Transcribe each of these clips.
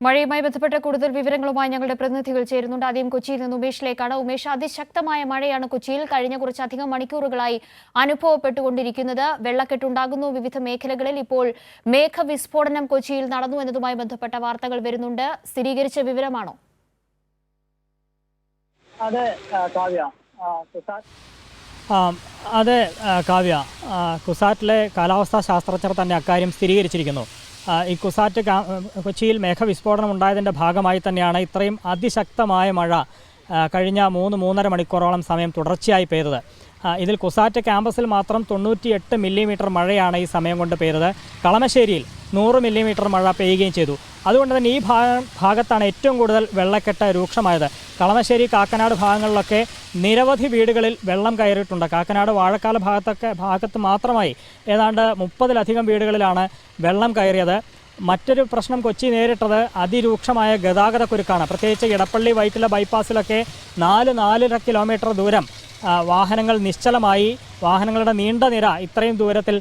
മഴയുമായി ബന്ധപ്പെട്ട കൂടുതൽ വിവരങ്ങളുമായി ഞങ്ങളുടെ പ്രതിനിധികൾ ചേരുന്നുണ്ട്. ആദ്യം കൊച്ചിയിൽ നിന്ന് ഉമേഷിലേക്കാണ്. ഉമേഷ്, അതിശക്തമായ മഴയാണ് കൊച്ചിയിൽ കഴിഞ്ഞ കുറച്ചധികം മണിക്കൂറുകളായി അനുഭവപ്പെട്ടുകൊണ്ടിരിക്കുന്നത്. വെള്ളക്കെട്ടുണ്ടാകുന്നു വിവിധ മേഖലകളിൽ. ഇപ്പോൾ മേഘവിസ്ഫോടനം കൊച്ചിയിൽ നടന്നു എന്നതുമായി ബന്ധപ്പെട്ട വാർത്തകൾ വരുന്നുണ്ട്. സ്ഥിരീകരിച്ച വിവരമാണോ? അതെ കാവ്യ, അതെ കാവ്യ, കുസാറ്റിലെ കാലാവസ്ഥാ ശാസ്ത്രജ്ഞർ തന്നെ അക്കാര്യം സ്ഥിരീകരിച്ചിരിക്കുന്നു. ഈ കുസാറ്റ് കൊച്ചിയിൽ മേഘവിസ്ഫോടനം ഉണ്ടായതിൻ്റെ ഭാഗമായി തന്നെയാണ് ഇത്രയും അതിശക്തമായ മഴ കഴിഞ്ഞ 3-3.5 മണിക്കൂറോളം സമയം തുടർച്ചയായി പെയ്തത്. ഇതിൽ കുസാറ്റ് ക്യാമ്പസിൽ മാത്രം 98 മില്ലിമീറ്റർ മഴയാണ് ഈ സമയം കൊണ്ട് പെയ്തത്. കളമശ്ശേരിയിൽ 100 മില്ലിമീറ്റർ മഴ പെയ്യുകയും ചെയ്തു. അതുകൊണ്ട് തന്നെ ഈ ഭാഗത്താണ് ഏറ്റവും കൂടുതൽ വെള്ളക്കെട്ട് രൂക്ഷമായത്. കളമശ്ശേരി, കാക്കനാട് ഭാഗങ്ങളിലൊക്കെ നിരവധി വീടുകളിൽ വെള്ളം കയറിയിട്ടുണ്ട്. കാക്കനാട് വാഴക്കാല ഭാഗത്ത് മാത്രമായി ഏതാണ്ട് 30-ലധികം വീടുകളിലാണ് വെള്ളം കയറിയത്. മറ്റൊരു പ്രശ്നം കൊച്ചി നേരിട്ടത് അതിരൂക്ഷമായ ഗതാഗതക്കുരുക്കാണ്. പ്രത്യേകിച്ച് ഇടപ്പള്ളി വൈറ്റില ബൈപ്പാസിലൊക്കെ 4-4.5 കിലോമീറ്റർ ദൂരം വാഹനങ്ങൾ നിശ്ചലമായി. വാഹനങ്ങളുടെ നീണ്ട നിര ഇത്രയും ദൂരത്തിൽ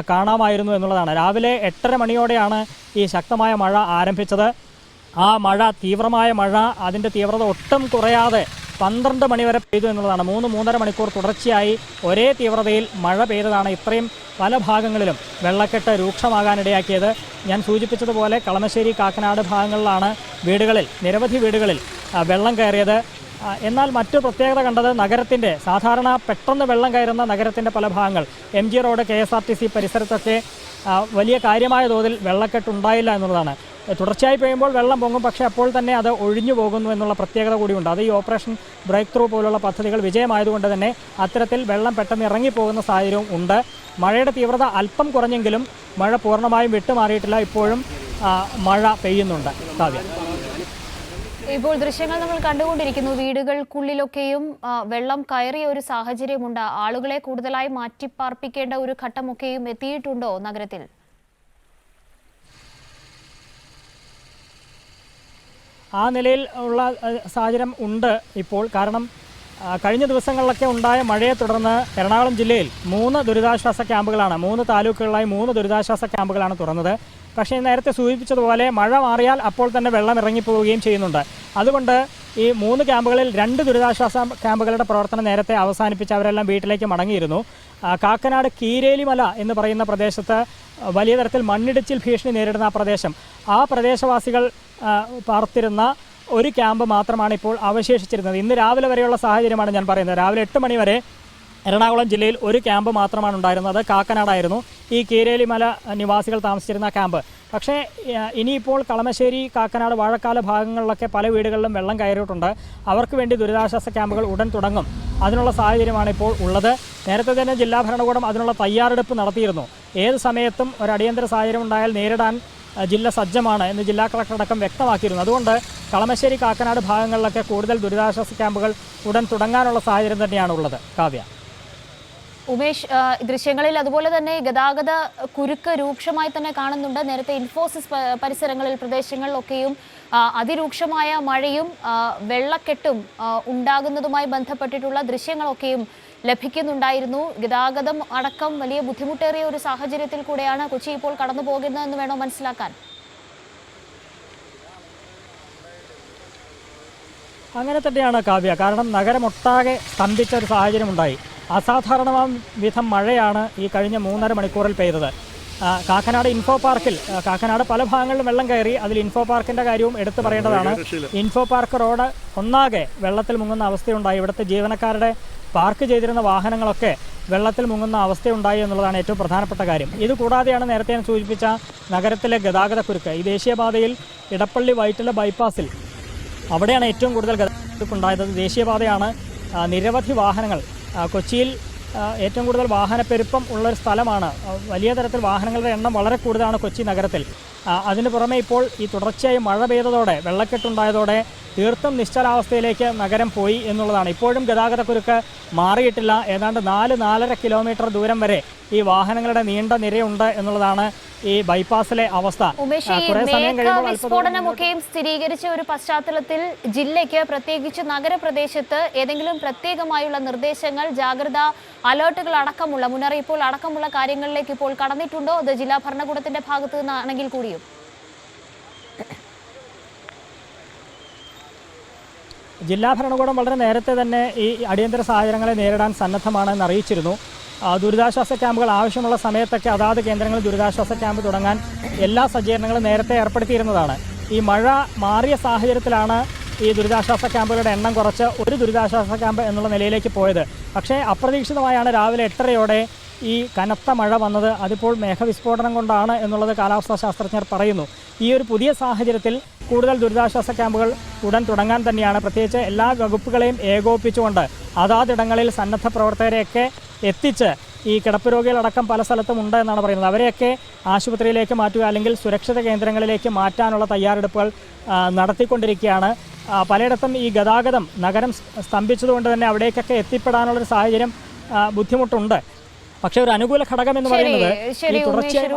കാണാമായിരുന്നു എന്നുള്ളതാണ്. രാവിലെ 8:30 മണിയോടെയാണ് ഈ ശക്തമായ മഴ ആരംഭിച്ചത്. ആ മഴ, തീവ്രമായ മഴ, അതിൻ്റെ തീവ്രത ഒട്ടും കുറയാതെ 12 മണി വരെ പെയ്തു എന്നുള്ളതാണ്. 3-3.5 മണിക്കൂർ തുടർച്ചയായി ഒരേ തീവ്രതയിൽ മഴ പെയ്തതാണ് ഇത്രയും പല ഭാഗങ്ങളിലും വെള്ളക്കെട്ട് രൂക്ഷമാകാനിടയാക്കിയത്. ഞാൻ സൂചിപ്പിച്ചതുപോലെ കളമശ്ശേരി, കാക്കനാട് ഭാഗങ്ങളിലാണ് നിരവധി വീടുകളിൽ വെള്ളം കയറിയത്. എന്നാൽ മറ്റു പ്രത്യേകത കണ്ടത് നഗരത്തിൻ്റെ സാധാരണ പെട്ടെന്ന് വെള്ളം കയറുന്ന നഗരത്തിൻ്റെ പല ഭാഗങ്ങൾ, MG റോഡ്, KSRTC പരിസരത്തൊക്കെ വലിയ കാര്യമായ തോതിൽ വെള്ളക്കെട്ടുണ്ടായില്ല എന്നുള്ളതാണ്. തുടർച്ചയായി പെയ്യുമ്പോൾ വെള്ളം പൊങ്ങും, പക്ഷേ അപ്പോൾ തന്നെ അത് ഒഴിഞ്ഞു പോകുന്നു എന്നുള്ള പ്രത്യേകത കൂടിയുണ്ട്. അത് ഈ ഓപ്പറേഷൻ ബ്രേക്ക് ത്രൂ പോലുള്ള പദ്ധതികൾ വിജയമായതുകൊണ്ട് തന്നെ അത്തരത്തിൽ വെള്ളം പെട്ടെന്ന് ഇറങ്ങിപ്പോകുന്ന സാഹചര്യവും ഉണ്ട്. മഴയുടെ തീവ്രത അല്പം കുറഞ്ഞെങ്കിലും മഴ പൂർണ്ണമായും വിട്ടുമാറിയിട്ടില്ല. ഇപ്പോഴും മഴ പെയ്യുന്നുണ്ട്. കാവ്യ, ഇപ്പോൾ ദൃശ്യങ്ങൾ നമ്മൾ കണ്ടുകൊണ്ടിരിക്കുന്നു. വീടുകൾക്കുള്ളിലൊക്കെയും വെള്ളം കയറിയ ഒരു സാഹചര്യമുണ്ട്. ആളുകളെ കൂടുതലായി മാറ്റിപ്പാർപ്പിക്കേണ്ട ഒരു ഘട്ടമൊക്കെയും എത്തിയിട്ടുണ്ടോ നഗരത്തിൽ? ആ നിലയിൽ ഉള്ള സാഹചര്യം ഉണ്ട് ഇപ്പോൾ. കാരണം കഴിഞ്ഞ ദിവസങ്ങളിലൊക്കെ ഉണ്ടായ മഴയെ തുടർന്ന് എറണാകുളം ജില്ലയിൽ 3 ദുരിതാശ്വാസ ക്യാമ്പുകളാണ്, 3 താലൂക്കുകളിലായി 3 ദുരിതാശ്വാസ ക്യാമ്പുകളാണ് തുറന്നത്. പക്ഷേ നേരത്തെ സൂചിപ്പിച്ചതുപോലെ മഴ മാറിയാൽ അപ്പോൾ തന്നെ വെള്ളം ഇറങ്ങിപ്പോവുകയും ചെയ്യുന്നുണ്ട്. അതുകൊണ്ട് ഈ 3 ക്യാമ്പുകളിൽ 2 ദുരിതാശ്വാസ ക്യാമ്പുകളുടെ പ്രവർത്തനം നേരത്തെ അവസാനിപ്പിച്ച് അവരെല്ലാം വീട്ടിലേക്ക് മടങ്ങിയിരുന്നു. കാക്കനാട് കീരേലിമല എന്ന് പറയുന്ന പ്രദേശത്ത് വലിയ തരത്തിൽ മണ്ണിടിച്ചിൽ ഭീഷണി നേരിടുന്ന ആ പ്രദേശവാസികൾ പാർത്തിരുന്ന ഒരു ക്യാമ്പ് മാത്രമാണ് ഇപ്പോൾ അവശേഷിച്ചിരുന്നത്. ഇന്ന് രാവിലെ വരെയുള്ള സാഹചര്യമാണ് ഞാൻ പറയുന്നത്. രാവിലെ 8 മണി വരെ എറണാകുളം ജില്ലയിൽ ഒരു ക്യാമ്പ് മാത്രമാണ് ഉണ്ടായിരുന്നത്. കാക്കനാടായിരുന്നു ഈ കീരേലിമല നിവാസികൾ താമസിച്ചിരുന്ന ക്യാമ്പ്. പക്ഷേ ഇനിയിപ്പോൾ കളമശ്ശേരി, കാക്കനാട്, വാഴക്കാല ഭാഗങ്ങളിലൊക്കെ പല വീടുകളിലും വെള്ളം കയറിയിട്ടുണ്ട്. അവർക്ക് വേണ്ടി ദുരിതാശ്വാസ ക്യാമ്പുകൾ ഉടൻ തുടങ്ങും. അതിനുള്ള സാഹചര്യമാണ് ഇപ്പോൾ ഉള്ളത്. നേരത്തെ തന്നെ ജില്ലാ ഭരണകൂടം അതിനുള്ള തയ്യാറെടുപ്പ് നടത്തിയിരുന്നു. ഏത് സമയത്തും ഒരു അടിയന്തര സാഹചര്യം ഉണ്ടായാൽ നേരിടാൻ ജില്ല സജ്ജമാണ് എന്ന് ജില്ലാ കളക്ടർ അടക്കം വ്യക്തമാക്കിയിരുന്നു. അതുകൊണ്ട് കളമശ്ശേരി, കാക്കനാട് ഭാഗങ്ങളിലൊക്കെ കൂടുതൽ ദുരിതാശ്വാസ ക്യാമ്പുകൾ ഉടൻ തുടങ്ങാനുള്ള സാഹചര്യം തന്നെയാണ് ഉള്ളത്. കാവ്യ, ഉമേഷ്, ദൃശ്യങ്ങളിൽ അതുപോലെ തന്നെ ഗതാഗത കുരുക്ക് രൂക്ഷമായി തന്നെ കാണുന്നുണ്ട്. നേരത്തെ ഇൻഫോസിസ് പരിസരങ്ങളിൽ, പ്രദേശങ്ങളിലൊക്കെയും അതിരൂക്ഷമായ മഴയും വെള്ളക്കെട്ടും ഉണ്ടാകുന്നതുമായി ബന്ധപ്പെട്ടിട്ടുള്ള ദൃശ്യങ്ങളൊക്കെയും ലഭിക്കുന്നുണ്ടായിരുന്നു. ഗതാഗതം അടക്കം വലിയ ബുദ്ധിമുട്ടേറിയ ഒരു സാഹചര്യത്തിൽ കൂടെയാണ് കൊച്ചി ഇപ്പോൾ കടന്നു പോകുന്നതെന്ന് വേണോ മനസ്സിലാക്കാൻ? അങ്ങനെ തന്നെയാണ് കാവ്യ. കാരണം നഗരമൊട്ടാകെ സ്തംഭിച്ച ഒരു സാഹചര്യം ഉണ്ടായി. അസാധാരണമാം വിധം മഴയാണ് ഈ കഴിഞ്ഞ 3.5 മണിക്കൂറിൽ പെയ്തത്. കാക്കനാട് ഇൻഫോ പാർക്കിൽ, കാക്കനാട് പല ഭാഗങ്ങളിലും വെള്ളം കയറി. അതിൽ ഇൻഫോ പാർക്കിൻ്റെ കാര്യവും എടുത്തു പറയേണ്ടതാണ്. ഇൻഫോ പാർക്ക് റോഡ് ഒന്നാകെ വെള്ളത്തിൽ മുങ്ങുന്ന അവസ്ഥയുണ്ടായി. ഇവിടുത്തെ ജീവനക്കാരുടെ പാർക്ക് ചെയ്തിരുന്ന വാഹനങ്ങളൊക്കെ വെള്ളത്തിൽ മുങ്ങുന്ന അവസ്ഥയുണ്ടായി എന്നുള്ളതാണ് ഏറ്റവും പ്രധാനപ്പെട്ട കാര്യം. ഇതുകൂടാതെയാണ് നേരത്തെ ഞാൻ സൂചിപ്പിച്ച നഗരത്തിലെ ഗതാഗതക്കുരുക്ക്. ഈ ദേശീയപാതയിൽ ഇടപ്പള്ളി വൈറ്റില ബൈപ്പാസിൽ അവിടെയാണ് ഏറ്റവും കൂടുതൽ ഗതാഗതക്കുണ്ടായത്. ദേശീയപാതയാണ്. നിരവധി വാഹനങ്ങൾ, കൊച്ചിയിൽ ഏറ്റവും കൂടുതൽ വാഹനപ്പെരുപ്പം ഉള്ളൊരു സ്ഥലമാണ്. വലിയ തരത്തിൽ വാഹനങ്ങളുടെ എണ്ണം വളരെ കൂടുതലാണ് കൊച്ചി നഗരത്തിൽ. അതിന് പുറമെ ഇപ്പോൾ ഈ തുടർച്ചയായി മഴ പെയ്തതോടെ, വെള്ളക്കെട്ടുണ്ടായതോടെ തീർത്തും നിശ്ചലാവസ്ഥയിലേക്ക് നഗരം പോയി എന്നുള്ളതാണ്. ഇപ്പോഴും ഗതാഗതക്കുരുക്ക് മാറിയിട്ടില്ല. ഏതാണ്ട് 4-4.5 കിലോമീറ്റർ ദൂരം വരെ ഈ വാഹനങ്ങളുടെ നീണ്ട നിരയുണ്ട് എന്നുള്ളതാണ് ഈ ബൈപ്പാസിലെ അവസ്ഥ. വിസ്ഫോടനമൊക്കെയും സ്ഥിരീകരിച്ച ഒരു പശ്ചാത്തലത്തിൽ ജില്ലയ്ക്ക്, പ്രത്യേകിച്ച് നഗരപ്രദേശത്ത് ഏതെങ്കിലും പ്രത്യേകമായുള്ള നിർദ്ദേശങ്ങൾ, ജാഗ്രതാ അലേർട്ടുകൾ അടക്കമുള്ള, മുന്നറിയിപ്പുകൾ അടക്കമുള്ള കാര്യങ്ങളിലേക്ക് ഇപ്പോൾ കടന്നിട്ടുണ്ടോ? അത് ജില്ലാ ഭരണകൂടത്തിന്റെ ഭാഗത്തു നിന്നാണെങ്കിൽ കൂടിയും ജില്ലാ ഭരണകൂടം വളരെ നേരത്തെ തന്നെ ഈ അടിയന്തര സാഹചര്യങ്ങളെ നേരിടാൻ സന്നദ്ധമാണെന്ന് അറിയിച്ചിരുന്നു. ദുരിതാശ്വാസ ക്യാമ്പുകൾ ആവശ്യമുള്ള സമയത്തൊക്കെ അതാത് കേന്ദ്രങ്ങളിൽ ദുരിതാശ്വാസ ക്യാമ്പ് തുടങ്ങാൻ എല്ലാ സജ്ജീകരണങ്ങളും നേരത്തെ ഏർപ്പെടുത്തിയിരുന്നതാണ്. ഈ മഴ മാറിയ സാഹചര്യത്തിലാണ് ഈ ദുരിതാശ്വാസ ക്യാമ്പുകളുടെ എണ്ണം കുറച്ച് ഒരു ദുരിതാശ്വാസ ക്യാമ്പ് എന്നുള്ള നിലയിലേക്ക് പോയത്. പക്ഷേ അപ്രതീക്ഷിതമായാണ് രാവിലെ 8:30യോടെ ഈ കനത്ത മഴ വന്നത്. അതിപ്പോൾ മേഘവിസ്ഫോടനം കൊണ്ടാണ് എന്നുള്ളത് കാലാവസ്ഥാ ശാസ്ത്രജ്ഞർ പറയുന്നു. ഈ ഒരു പുതിയ സാഹചര്യത്തിൽ കൂടുതൽ ദുരിതാശ്വാസ ക്യാമ്പുകൾ ഉടൻ തുടങ്ങാൻ തന്നെയാണ്, പ്രത്യേകിച്ച് എല്ലാ വകുപ്പുകളെയും ഏകോപിപ്പിച്ചുകൊണ്ട് അതാതിടങ്ങളിൽ സന്നദ്ധ പ്രവർത്തകരെയൊക്കെ എത്തിച്ച് ഈ കിടപ്പ് രോഗികളടക്കം പല സ്ഥലത്തും ഉണ്ട് എന്നാണ് പറയുന്നത്. അവരെയൊക്കെ ആശുപത്രിയിലേക്ക് മാറ്റുക അല്ലെങ്കിൽ സുരക്ഷിത കേന്ദ്രങ്ങളിലേക്ക് മാറ്റാനുള്ള തയ്യാറെടുപ്പുകൾ നടത്തിക്കൊണ്ടിരിക്കുകയാണ്. പലയിടത്തും ഈ ഗതാഗതം നഗരം സ്തംഭിച്ചതുകൊണ്ട് തന്നെ അവിടേക്കൊക്കെ എത്തിപ്പെടാനുള്ളൊരു സാഹചര്യം ബുദ്ധിമുട്ടുണ്ട്. പക്ഷേ ഒരു അനുകൂല ഘടകം എന്ന് പറയുന്നത് ഈ തുടർച്ചയായി